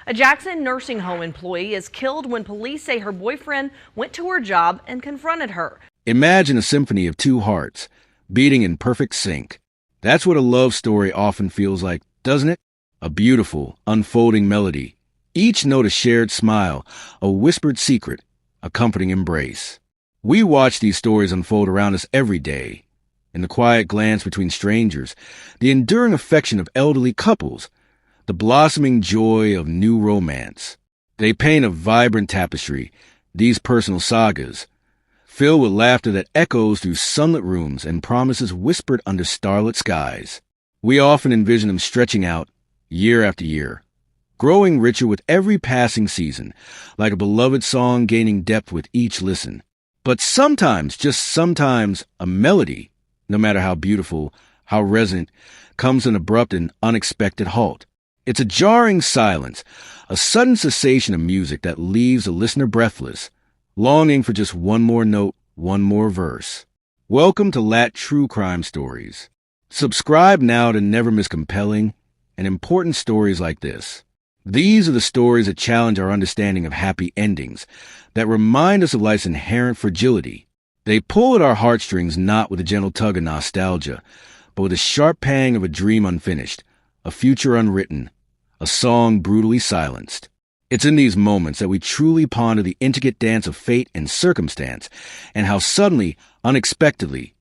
A Jackson nursing home employee is killed when police say her boyfriend went to her job and confronted her. Imagine a symphony of two hearts, beating in perfect sync. That's what a love story often feels like, doesn't it? A beautiful, unfolding melody. Each note a shared smile, a whispered secret, a comforting embrace. We watch these stories unfold around us every day. In the quiet glance between strangers, the enduring affection of elderly couples, the blossoming joy of new romance. They paint a vibrant tapestry, these personal sagas, filled with laughter that echoes through sunlit rooms and promises whispered under starlit skies. We often envision them stretching out, year after year, growing richer with every passing season, like a beloved song gaining depth with each listen. But sometimes, just sometimes, a melody, no matter how beautiful, how resonant, comes to an abrupt and unexpected halt. It's a jarring silence, a sudden cessation of music that leaves the listener breathless, longing for just one more note, one more verse. Welcome to Lat True Crime Stories. Subscribe now to never miss compelling and important stories like this. These are the stories that challenge our understanding of happy endings, that remind us of life's inherent fragility. They pull at our heartstrings not with a gentle tug of nostalgia, but with a sharp pang of a dream unfinished, a future unwritten, a song brutally silenced. It's in these moments that we truly ponder the intricate dance of fate and circumstance, and how suddenly, unexpectedly,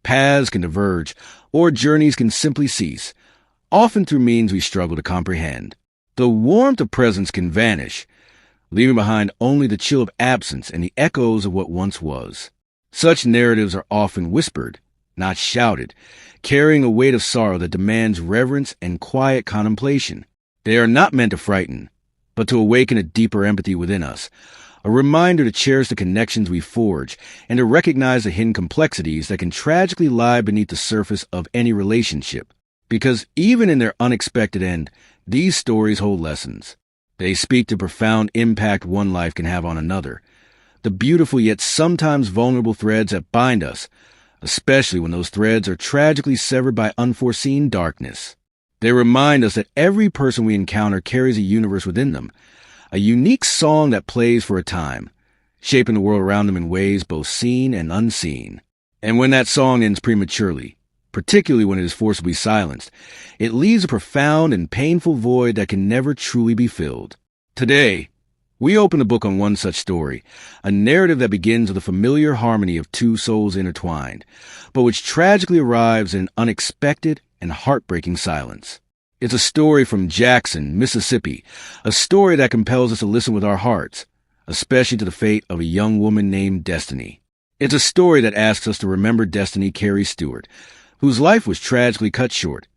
paths can diverge, or journeys can simply cease, often through means we struggle to comprehend. The warmth of presence can vanish, leaving behind only the chill of absence and the echoes of what once was. Such narratives are often whispered, not shouted, carrying a weight of sorrow that demands reverence and quiet contemplation. They are not meant to frighten, but to awaken a deeper empathy within us, a reminder to cherish the connections we forge and to recognize the hidden complexities that can tragically lie beneath the surface of any relationship. Because even in their unexpected end, these stories hold lessons. They speak to profound impact one life can have on another, the beautiful yet sometimes vulnerable threads that bind us, especially when those threads are tragically severed by unforeseen darkness. They remind us that every person we encounter carries a universe within them, a unique song that plays for a time, shaping the world around them in ways both seen and unseen. And when that song ends prematurely, particularly when it is forcibly silenced, it leaves a profound and painful void that can never truly be filled. Today, we open the book on one such story, a narrative that begins with a familiar harmony of two souls intertwined, but which tragically arrives in an unexpected and heartbreaking silence. It's a story from Jackson, Mississippi, a story that compels us to listen with our hearts, especially to the fate of a young woman named Destiny. It's a story that asks us to remember Destiny Carey Stewart, whose life was tragically cut short,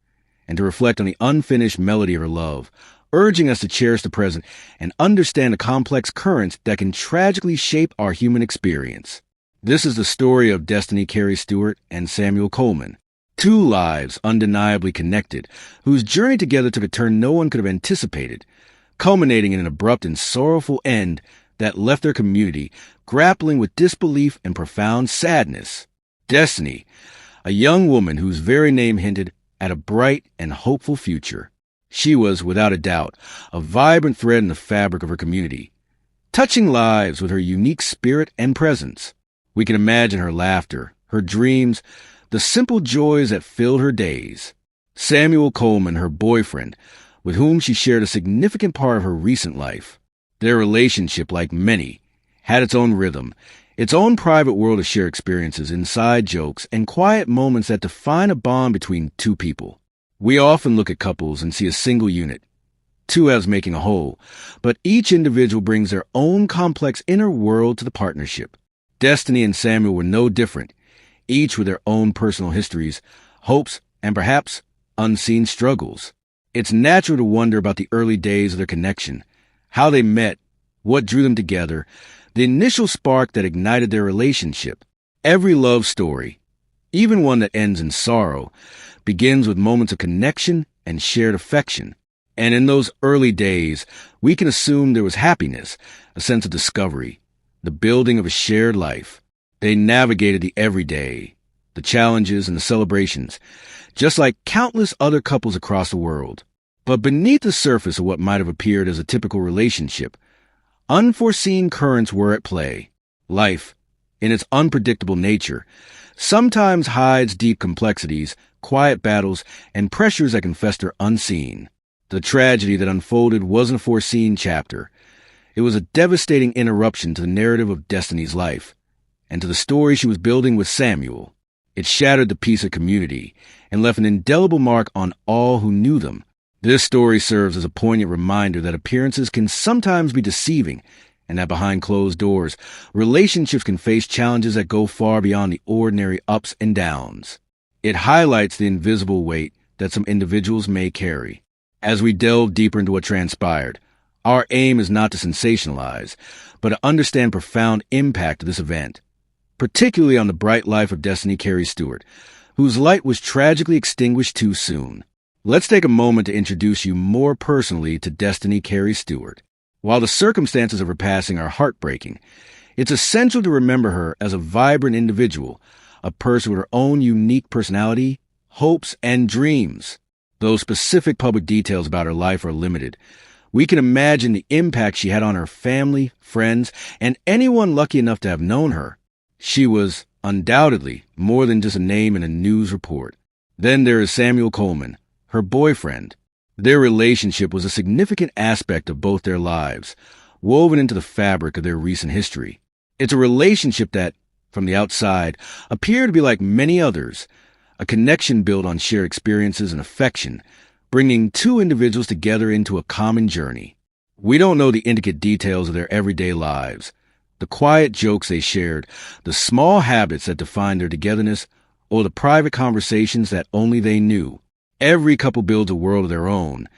and to reflect on the unfinished melody of her love, urging us to cherish the present and understand the complex currents that can tragically shape our human experience. This is the story of Destiny Carey Stewart and Samuel Coleman, two lives undeniably connected, whose journey together took a turn no one could have anticipated, culminating in an abrupt and sorrowful end that left their community grappling with disbelief and profound sadness. Destiny, a young woman whose very name hinted at a bright and hopeful future. She was, without a doubt, a vibrant thread in the fabric of her community, touching lives with her unique spirit and presence. We can imagine her laughter, her dreams, the simple joys that filled her days. Samuel Coleman, her boyfriend, with whom she shared a significant part of her recent life. Their relationship, like many, had its own rhythm, its own private world of shared experiences, inside jokes, and quiet moments that define a bond between two people. We often look at couples and see a single unit, two as making a whole, but each individual brings their own complex inner world to the partnership. Destiny and Samuel were no different, each with their own personal histories, hopes, and perhaps unseen struggles. It's natural to wonder about the early days of their connection, how they met, what drew them together, the initial spark that ignited their relationship. Every love story, even one that ends in sorrow, begins with moments of connection and shared affection. And in those early days, we can assume there was happiness, a sense of discovery, the building of a shared life. They navigated the everyday, the challenges and the celebrations, just like countless other couples across the world. But beneath the surface of what might have appeared as a typical relationship, unforeseen currents were at play. Life, in its unpredictable nature, sometimes hides deep complexities, quiet battles, and pressures that can fester unseen. The tragedy that unfolded wasn't a foreseen chapter. It was a devastating interruption to the narrative of Destiny's life, and to the story she was building with Samuel. It shattered the peace of community and left an indelible mark on all who knew them. This story serves as a poignant reminder that appearances can sometimes be deceiving, and that behind closed doors, relationships can face challenges that go far beyond the ordinary ups and downs. It highlights the invisible weight that some individuals may carry. As we delve deeper into what transpired, our aim is not to sensationalize, but to understand profound impact of this event, particularly on the bright life of Destiny Carey Stewart, whose light was tragically extinguished too soon. Let's take a moment to introduce you more personally to Destiny Carey Stewart. While the circumstances of her passing are heartbreaking, it's essential to remember her as a vibrant individual, a person with her own unique personality, hopes, and dreams. Though specific public details about her life are limited, we can imagine the impact she had on her family, friends, and anyone lucky enough to have known her. She was, undoubtedly, more than just a name in a news report. Then there is Samuel Coleman, her boyfriend. Their relationship was a significant aspect of both their lives, woven into the fabric of their recent history. It's a relationship that, from the outside, appeared to be like many others, a connection built on shared experiences and affection, bringing two individuals together into a common journey. We don't know the intricate details of their everyday lives, the quiet jokes they shared, the small habits that defined their togetherness, or the private conversations that only they knew. Every couple builds a world of their own,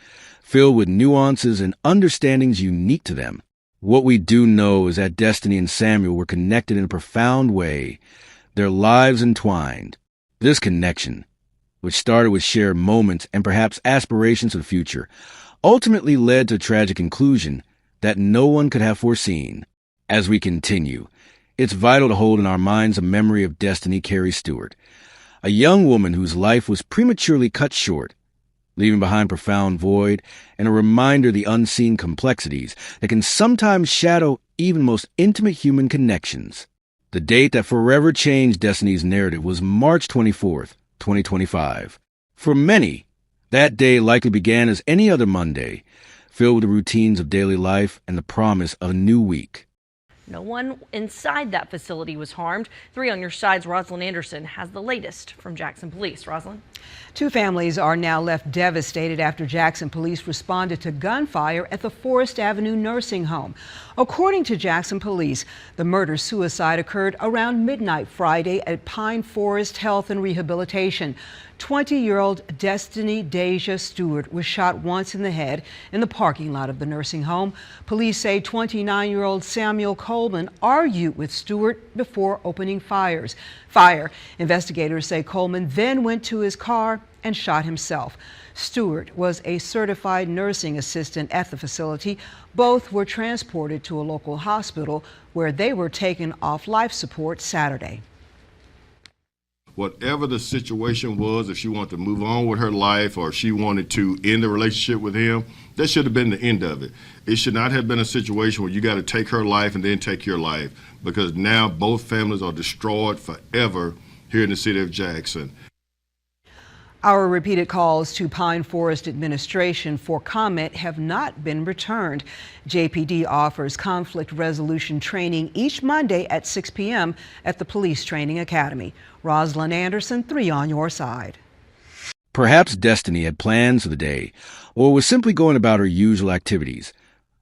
filled with nuances and understandings unique to them. What we do know is that Destiny and Samuel were connected in a profound way, their lives entwined. This connection, which started with shared moments and perhaps aspirations for the future, ultimately led to a tragic conclusion that no one could have foreseen. As we continue, it's vital to hold in our minds a memory of Destiny Carey Stewart, a young woman whose life was prematurely cut short, leaving behind profound void and a reminder of the unseen complexities that can sometimes shadow even most intimate human connections. The date that forever changed Destiny's narrative was March 24th, 2025. For many, that day likely began as any other Monday, filled with the routines of daily life and the promise of a new week. No one inside that facility was harmed. 3 on your side's Rosalind Anderson has the latest from Jackson Police. Rosalind? 2 families are now left devastated after Jackson Police responded to gunfire at the Forest Avenue nursing home. According to Jackson Police, the murder-suicide occurred around midnight Friday at Pine Forest Health and Rehabilitation. 20-year-old Destiny Deja Stewart was shot once in the head in the parking lot of the nursing home. Police say 29-year-old Samuel Coleman argued with Stewart before opening fire. Investigators say Coleman then went to his car and shot himself. Stewart was a certified nursing assistant at the facility. Both were transported to a local hospital where they were taken off life support Saturday. Whatever the situation was, if she wanted to move on with her life or she wanted to end the relationship with him, that should have been the end of it. It should not have been a situation where you got to take her life and then take your life, because now both families are destroyed forever here in the city of Jackson. Our repeated calls to Pine Forest administration for comment have not been returned. JPD offers conflict resolution training each Monday at 6 p.m. at the Police Training Academy. Rosalind Anderson, 3 on your side. Perhaps Destiny had plans for the day, or was simply going about her usual activities,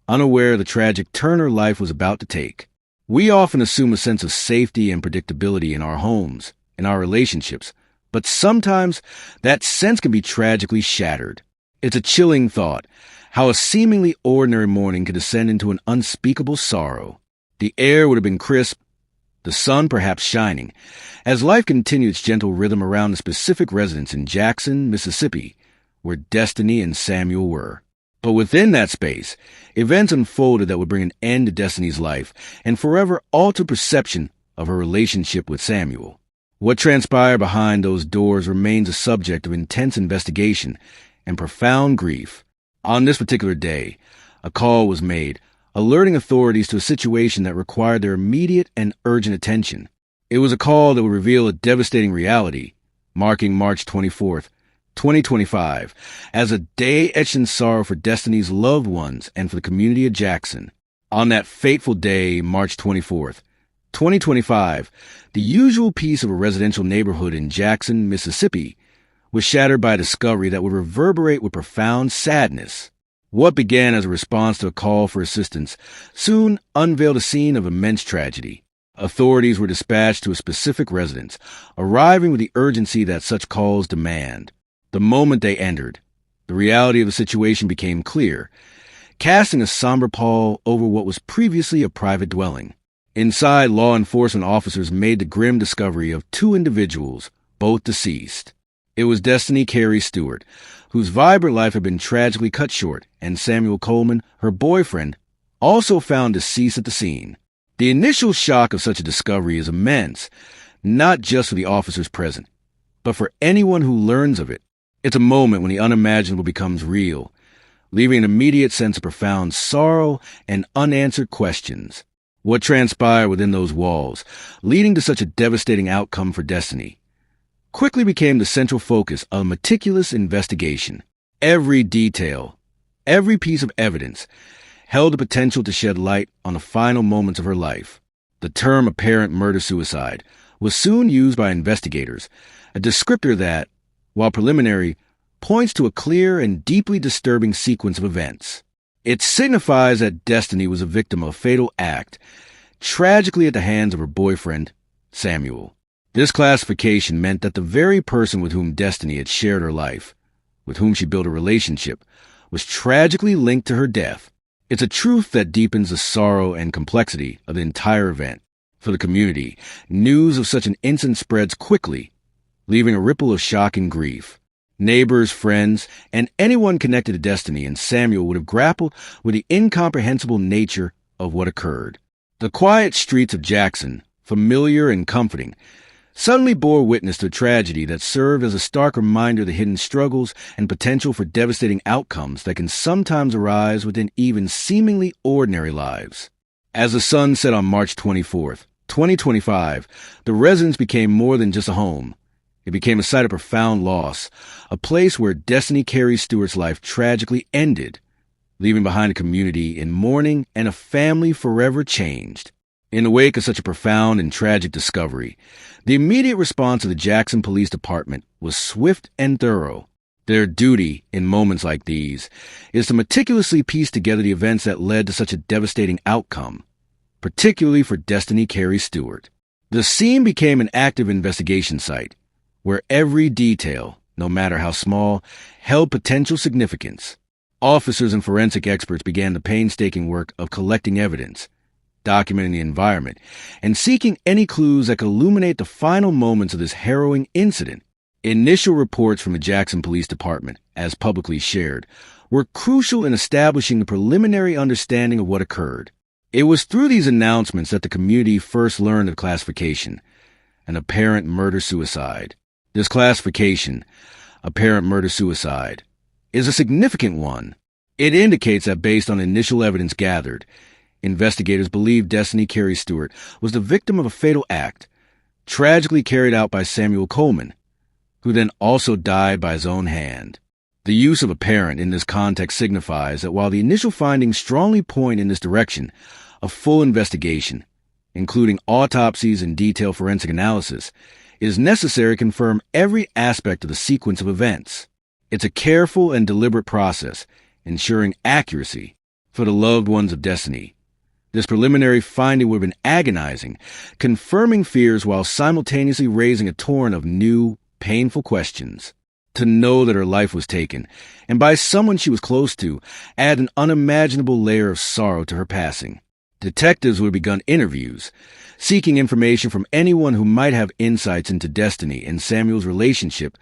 unaware of the tragic turn her life was about to take. We often assume a sense of safety and predictability in our homes, in our relationships, but sometimes that sense can be tragically shattered. It's a chilling thought, how a seemingly ordinary morning could descend into an unspeakable sorrow. The air would have been crisp, the sun perhaps shining, as life continued its gentle rhythm around the specific residence in Jackson, Mississippi, where Destiny and Samuel were. But within that space, events unfolded that would bring an end to Destiny's life and forever alter perception of her relationship with Samuel. What transpired behind those doors remains a subject of intense investigation and profound grief. On this particular day, a call was made, alerting authorities to a situation that required their immediate and urgent attention. It was a call that would reveal a devastating reality, marking March 24th, 2025, as a day etched in sorrow for Destiny's loved ones and for the community of Jackson. On that fateful day, March 24th, 2025, the usual peace of a residential neighborhood in Jackson, Mississippi, was shattered by a discovery that would reverberate with profound sadness. What began as a response to a call for assistance soon unveiled a scene of immense tragedy. Authorities were dispatched to a specific residence, arriving with the urgency that such calls demand. The moment they entered, the reality of the situation became clear, casting a somber pall over what was previously a private dwelling. Inside, law enforcement officers made the grim discovery of two individuals, both deceased. It was Destiny Carey Stewart, whose vibrant life had been tragically cut short, and Samuel Coleman, her boyfriend, also found deceased at the scene. The initial shock of such a discovery is immense, not just for the officers present, but for anyone who learns of it. It's a moment when the unimaginable becomes real, leaving an immediate sense of profound sorrow and unanswered questions. What transpired within those walls, leading to such a devastating outcome for Destiny, quickly became the central focus of a meticulous investigation. Every detail, every piece of evidence, held the potential to shed light on the final moments of her life. The term apparent murder-suicide was soon used by investigators, a descriptor that, while preliminary, points to a clear and deeply disturbing sequence of events. It signifies that Destiny was a victim of a fatal act, tragically at the hands of her boyfriend, Samuel. This classification meant that the very person with whom Destiny had shared her life, with whom she built a relationship, was tragically linked to her death. It's a truth that deepens the sorrow and complexity of the entire event. For the community, news of such an incident spreads quickly, leaving a ripple of shock and grief. Neighbors, friends, and anyone connected to Destiny and Samuel would have grappled with the incomprehensible nature of what occurred. The quiet streets of Jackson, familiar and comforting, suddenly bore witness to a tragedy that served as a stark reminder of the hidden struggles and potential for devastating outcomes that can sometimes arise within even seemingly ordinary lives. As the sun set on March 24th, 2025, the residence became more than just a home. It became a site of profound loss, a place where Destiny Carey Stewart's life tragically ended, leaving behind a community in mourning and a family forever changed. In the wake of such a profound and tragic discovery, the immediate response of the Jackson Police Department was swift and thorough. Their duty, in moments like these, is to meticulously piece together the events that led to such a devastating outcome, particularly for Destiny Carey Stewart. The scene became an active investigation site, where every detail, no matter how small, held potential significance. Officers and forensic experts began the painstaking work of collecting evidence, documenting the environment, and seeking any clues that could illuminate the final moments of this harrowing incident. Initial reports from the Jackson Police Department, as publicly shared, were crucial in establishing the preliminary understanding of what occurred. It was through these announcements that the community first learned of the classification, an apparent murder-suicide. This classification, apparent murder-suicide, is a significant one. It indicates that based on initial evidence gathered, investigators believe Destiny Carey Stewart was the victim of a fatal act, tragically carried out by Samuel Coleman, who then also died by his own hand. The use of apparent in this context signifies that while the initial findings strongly point in this direction, a full investigation, including autopsies and detailed forensic analysis, is necessary to confirm every aspect of the sequence of events. It's a careful and deliberate process, ensuring accuracy for the loved ones of Destiny. This preliminary finding would have been agonizing, confirming fears while simultaneously raising a torrent of new, painful questions. To know that her life was taken, and by someone she was close to, add an unimaginable layer of sorrow to her passing. Detectives would have begun interviews, seeking information from anyone who might have insights into Destiny and Samuel's relationship,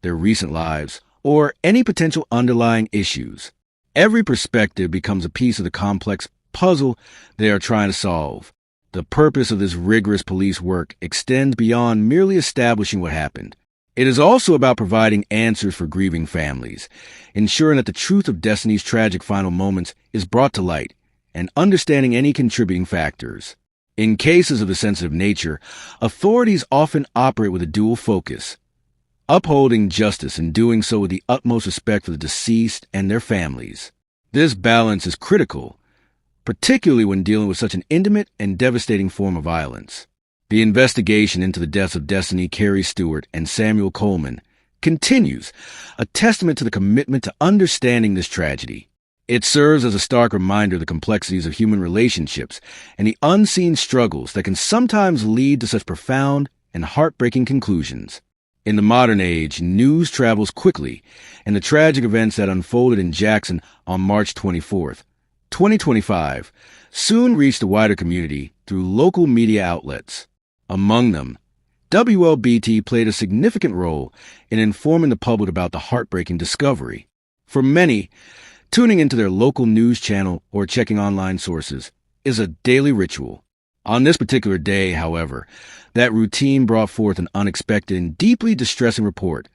their recent lives, or any potential underlying issues. Every perspective becomes a piece of the complex puzzle they are trying to solve. The purpose of this rigorous police work extends beyond merely establishing what happened. It is also about providing answers for grieving families, ensuring that the truth of Destiny's tragic final moments is brought to light, and understanding any contributing factors. In cases of a sensitive nature, authorities often operate with a dual focus, upholding justice and doing so with the utmost respect for the deceased and their families. This balance is critical, particularly when dealing with such an intimate and devastating form of violence. The investigation into the deaths of Destiny Carey Stewart and Samuel Coleman continues, a testament to the commitment to understanding this tragedy. It serves as a stark reminder of the complexities of human relationships and the unseen struggles that can sometimes lead to such profound and heartbreaking conclusions. In the modern age, news travels quickly, and the tragic events that unfolded in Jackson on March 24th, 2025, soon reached the wider community through local media outlets. Among them, WLBT played a significant role in informing the public about the heartbreaking discovery. For many, tuning into their local news channel or checking online sources is a daily ritual. On this particular day, however, that routine brought forth an unexpected and deeply distressing report,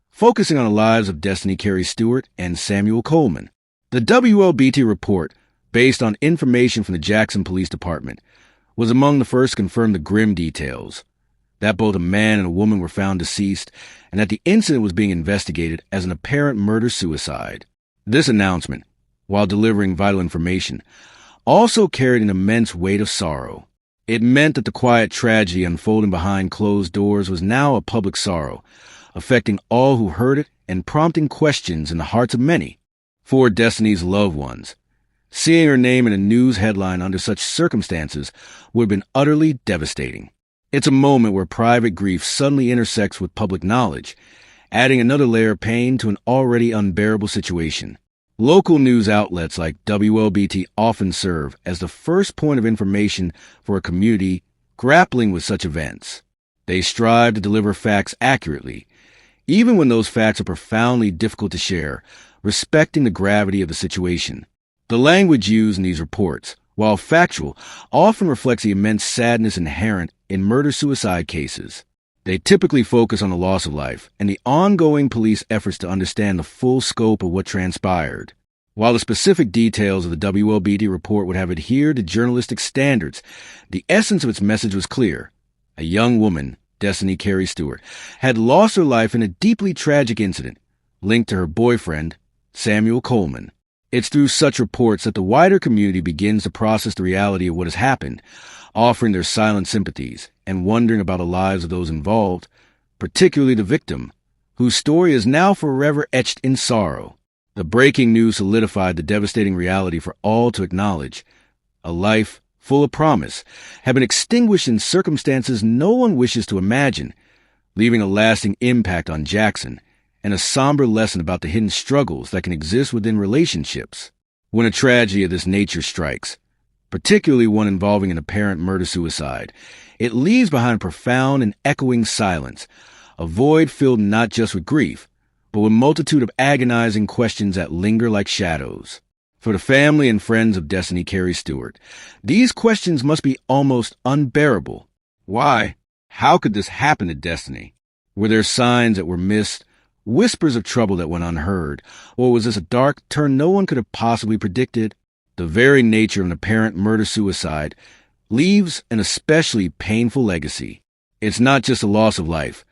focusing on the lives of Destiny Carey Stewart and Samuel Coleman. The WLBT report, based on information from the Jackson Police Department, was among the first to confirm the grim details, that both a man and a woman were found deceased, and that the incident was being investigated as an apparent murder-suicide. This announcement, while delivering vital information, also carried an immense weight of sorrow. It meant that the quiet tragedy unfolding behind closed doors was now a public sorrow, affecting all who heard it and prompting questions in the hearts of many. For Destiny's loved ones, seeing her name in a news headline under such circumstances would have been utterly devastating. It's a moment where private grief suddenly intersects with public knowledge, adding another layer of pain to an already unbearable situation. Local news outlets like WLBT often serve as the first point of information for a community grappling with such events. They strive to deliver facts accurately, even when those facts are profoundly difficult to share, respecting the gravity of the situation. The language used in these reports, while factual, often reflects the immense sadness inherent in murder-suicide cases. They typically focus on the loss of life and the ongoing police efforts to understand the full scope of what transpired. While the specific details of the WLBT report would have adhered to journalistic standards, the essence of its message was clear. A young woman, Destiny Carey Stewart, had lost her life in a deeply tragic incident linked to her boyfriend, Samuel Coleman. It's through such reports that the wider community begins to process the reality of what has happened, offering their silent sympathies and wondering about the lives of those involved, particularly the victim, whose story is now forever etched in sorrow. The breaking news solidified the devastating reality for all to acknowledge. A life full of promise had been extinguished in circumstances no one wishes to imagine, leaving a lasting impact on Jackson and a somber lesson about the hidden struggles that can exist within relationships. When a tragedy of this nature strikes, particularly one involving an apparent murder-suicide, it leaves behind a profound and echoing silence, a void filled not just with grief, but with a multitude of agonizing questions that linger like shadows. For the family and friends of Destiny Carey Stewart, these questions must be almost unbearable. Why? How could this happen to Destiny? Were there signs that were missed, whispers of trouble that went unheard, or was this a dark turn no one could have possibly predicted? The very nature of an apparent murder-suicide leaves an especially painful legacy. It's not just the loss of life,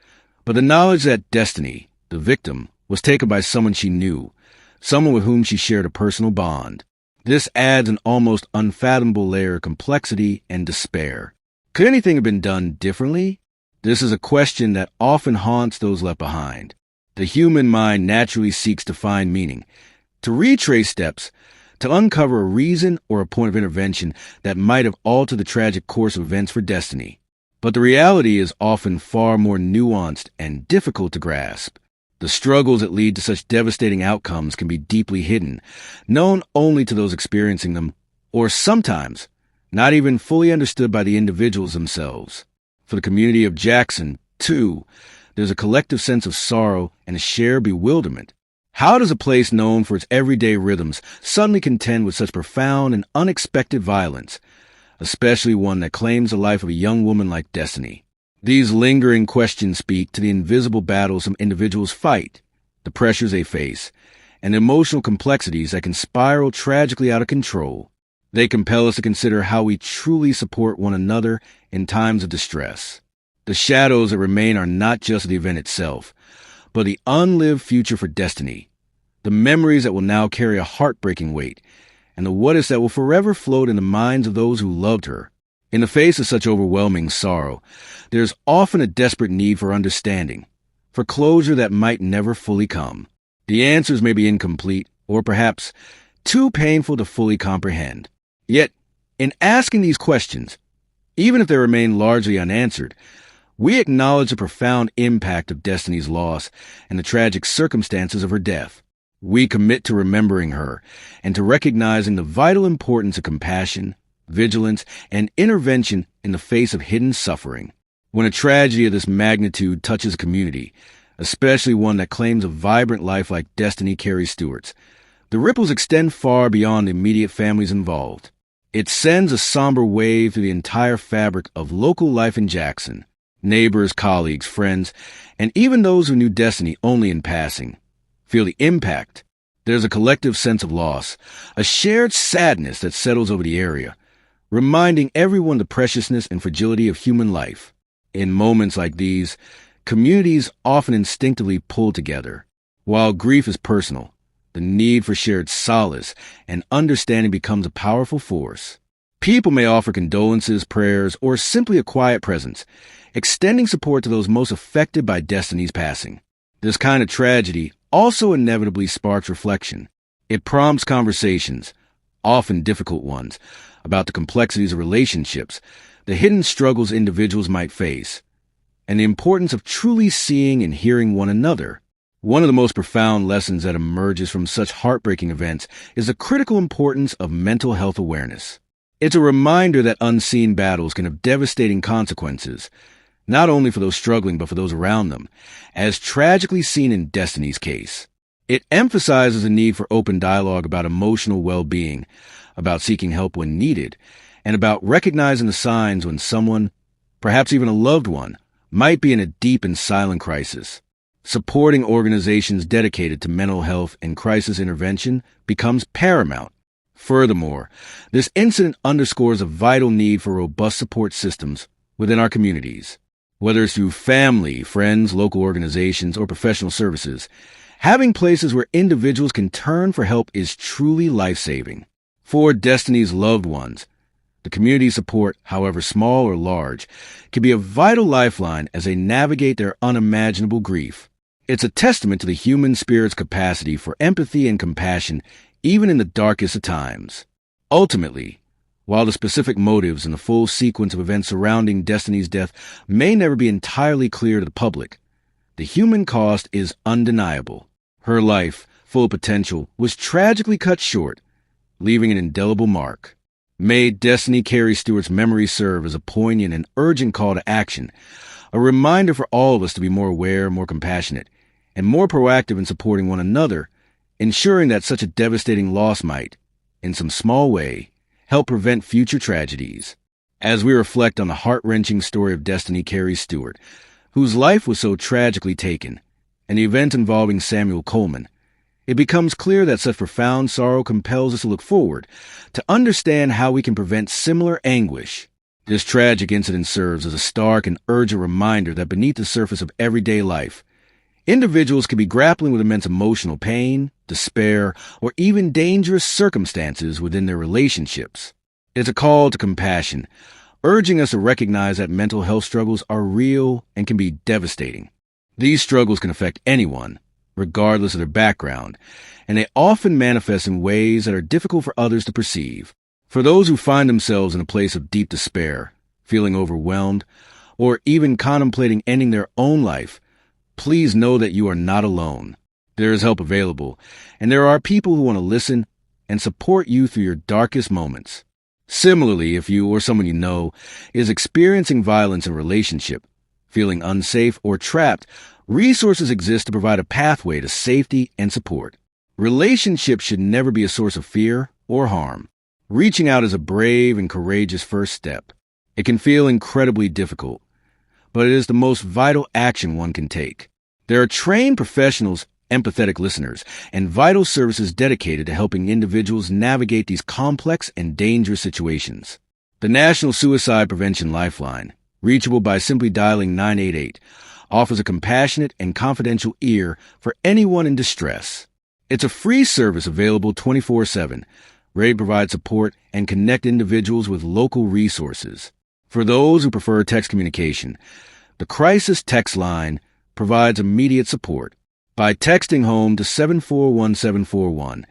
but the knowledge that Destiny, the victim, was taken by someone she knew, someone with whom she shared a personal bond. This adds an almost unfathomable layer of complexity and despair. Could anything have been done differently? This is a question that often haunts those left behind. The human mind naturally seeks to find meaning, to retrace steps, to uncover a reason or a point of intervention that might have altered the tragic course of events for Destiny. But the reality is often far more nuanced and difficult to grasp. The struggles that lead to such devastating outcomes can be deeply hidden, known only to those experiencing them, or sometimes not even fully understood by the individuals themselves. For the community of Jackson, too, there's a collective sense of sorrow and a shared bewilderment. How does a place known for its everyday rhythms suddenly contend with such profound and unexpected violence, especially one that claims the life of a young woman like Destiny? These lingering questions speak to the invisible battles some individuals fight, the pressures they face, and the emotional complexities that can spiral tragically out of control. They compel us to consider how we truly support one another in times of distress. The shadows that remain are not just the event itself, but the unlived future for Destiny, the memories that will now carry a heartbreaking weight, and the what-ifs that will forever float in the minds of those who loved her. In the face of such overwhelming sorrow, there's often a desperate need for understanding, for closure that might never fully come. The answers may be incomplete, or perhaps too painful to fully comprehend. Yet, in asking these questions, even if they remain largely unanswered, we acknowledge the profound impact of Destiny's loss and the tragic circumstances of her death. We commit to remembering her and to recognizing the vital importance of compassion, vigilance, and intervention in the face of hidden suffering. When a tragedy of this magnitude touches a community, especially one that claims a vibrant life like Destiny Carey Stewart's, the ripples extend far beyond the immediate families involved. It sends a somber wave through the entire fabric of local life in Jackson. Neighbors, colleagues, friends, and even those who knew Destiny only in passing feel the impact. There's a collective sense of loss, a shared sadness that settles over the area, reminding everyone the preciousness and fragility of human life. In moments like these, communities often instinctively pull together. While grief is personal, the need for shared solace and understanding becomes a powerful force. People may offer condolences, prayers, or simply a quiet presence, extending support to those most affected by Destiny's passing. This kind of tragedy also inevitably sparks reflection. It prompts conversations, often difficult ones, about the complexities of relationships, the hidden struggles individuals might face, and the importance of truly seeing and hearing one another. One of the most profound lessons that emerges from such heartbreaking events is the critical importance of mental health awareness. It's a reminder that unseen battles can have devastating consequences, not only for those struggling but for those around them, as tragically seen in Destiny's case. It emphasizes the need for open dialogue about emotional well-being, about seeking help when needed, and about recognizing the signs when someone, perhaps even a loved one, might be in a deep and silent crisis. Supporting organizations dedicated to mental health and crisis intervention becomes paramount. Furthermore, this incident underscores a vital need for robust support systems within our communities. Whether it's through family, friends, local organizations, or professional services, having places where individuals can turn for help is truly life-saving. For Destiny's loved ones, the community support, however small or large, can be a vital lifeline as they navigate their unimaginable grief. It's a testament to the human spirit's capacity for empathy and compassion even in the darkest of times. Ultimately, while the specific motives and the full sequence of events surrounding Destiny's death may never be entirely clear to the public, the human cost is undeniable. Her life, full of potential, was tragically cut short, leaving an indelible mark. May Destiny Carey Stewart's memory serve as a poignant and urgent call to action, a reminder for all of us to be more aware, more compassionate, and more proactive in supporting one another, ensuring that such a devastating loss might, in some small way, help prevent future tragedies. As we reflect on the heart-wrenching story of Destiny Carey Stewart, whose life was so tragically taken, and the event involving Samuel Coleman, it becomes clear that such profound sorrow compels us to look forward, to understand how we can prevent similar anguish. This tragic incident serves as a stark and urgent reminder that beneath the surface of everyday life, individuals can be grappling with immense emotional pain, despair, or even dangerous circumstances within their relationships. It's a call to compassion, urging us to recognize that mental health struggles are real and can be devastating. These struggles can affect anyone, regardless of their background, and they often manifest in ways that are difficult for others to perceive. For those who find themselves in a place of deep despair, feeling overwhelmed, or even contemplating ending their own life, please know that you are not alone. There is help available, and there are people who want to listen and support you through your darkest moments. Similarly, if you or someone you know is experiencing violence in a relationship, feeling unsafe or trapped, resources exist to provide a pathway to safety and support. Relationships should never be a source of fear or harm. Reaching out is a brave and courageous first step. It can feel incredibly difficult, but it is the most vital action one can take. There are trained professionals, empathetic listeners, and vital services dedicated to helping individuals navigate these complex and dangerous situations. The National Suicide Prevention Lifeline, reachable by simply dialing 988, offers a compassionate and confidential ear for anyone in distress. It's a free service available 24/7, ready to provide support and connect individuals with local resources. For those who prefer text communication, the Crisis Text Line provides immediate support. By texting home to 741741,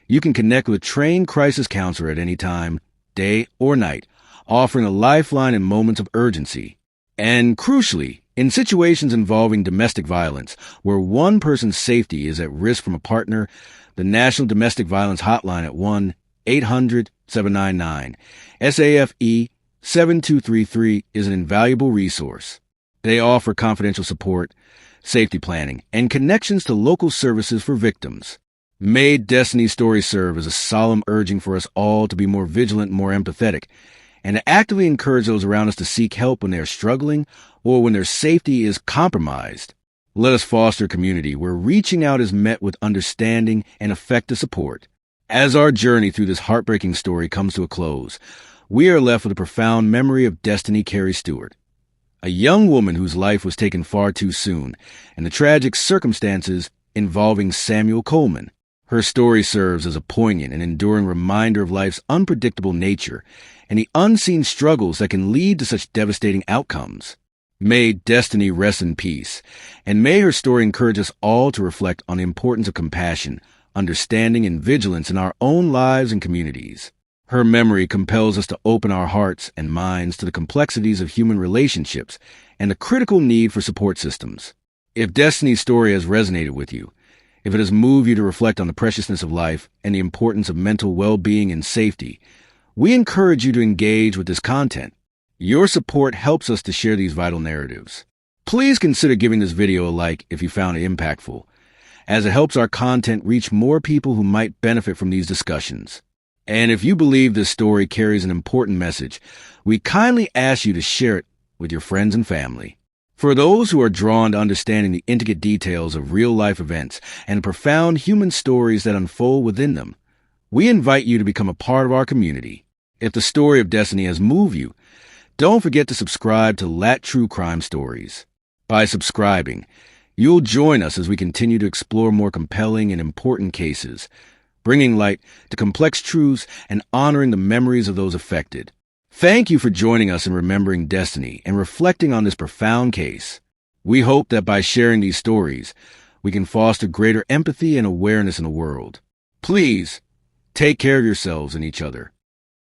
you can connect with a trained crisis counselor at any time, day or night, offering a lifeline in moments of urgency. And crucially, in situations involving domestic violence, where one person's safety is at risk from a partner, the National Domestic Violence Hotline at 1-800-799-SAFE 7233 is an invaluable resource. They offer confidential support, safety planning, and connections to local services for victims. May Destiny's story serve as a solemn urging for us all to be more vigilant and more empathetic, and to actively encourage those around us to seek help when they are struggling or when their safety is compromised. Let us foster a community where reaching out is met with understanding and effective support. As our journey through this heartbreaking story comes to a close, we are left with a profound memory of Destiny Carey Stewart, a young woman whose life was taken far too soon, and the tragic circumstances involving Samuel Coleman. Her story serves as a poignant and enduring reminder of life's unpredictable nature and the unseen struggles that can lead to such devastating outcomes. May Destiny rest in peace, and may her story encourage us all to reflect on the importance of compassion, understanding, and vigilance in our own lives and communities. Her memory compels us to open our hearts and minds to the complexities of human relationships and the critical need for support systems. If Destiny's story has resonated with you, if it has moved you to reflect on the preciousness of life and the importance of mental well-being and safety, we encourage you to engage with this content. Your support helps us to share these vital narratives. Please consider giving this video a like if you found it impactful, as it helps our content reach more people who might benefit from these discussions. And if you believe this story carries an important message, we kindly ask you to share it with your friends and family. For those who are drawn to understanding the intricate details of real-life events and profound human stories that unfold within them, we invite you to become a part of our community. If the story of Destiny has moved you, don't forget to subscribe to Lat True Crime Stories. By subscribing, you'll join us as we continue to explore more compelling and important cases, bringing light to complex truths and honoring the memories of those affected. Thank you for joining us in remembering Destiny and reflecting on this profound case. We hope that by sharing these stories, we can foster greater empathy and awareness in the world. Please, take care of yourselves and each other.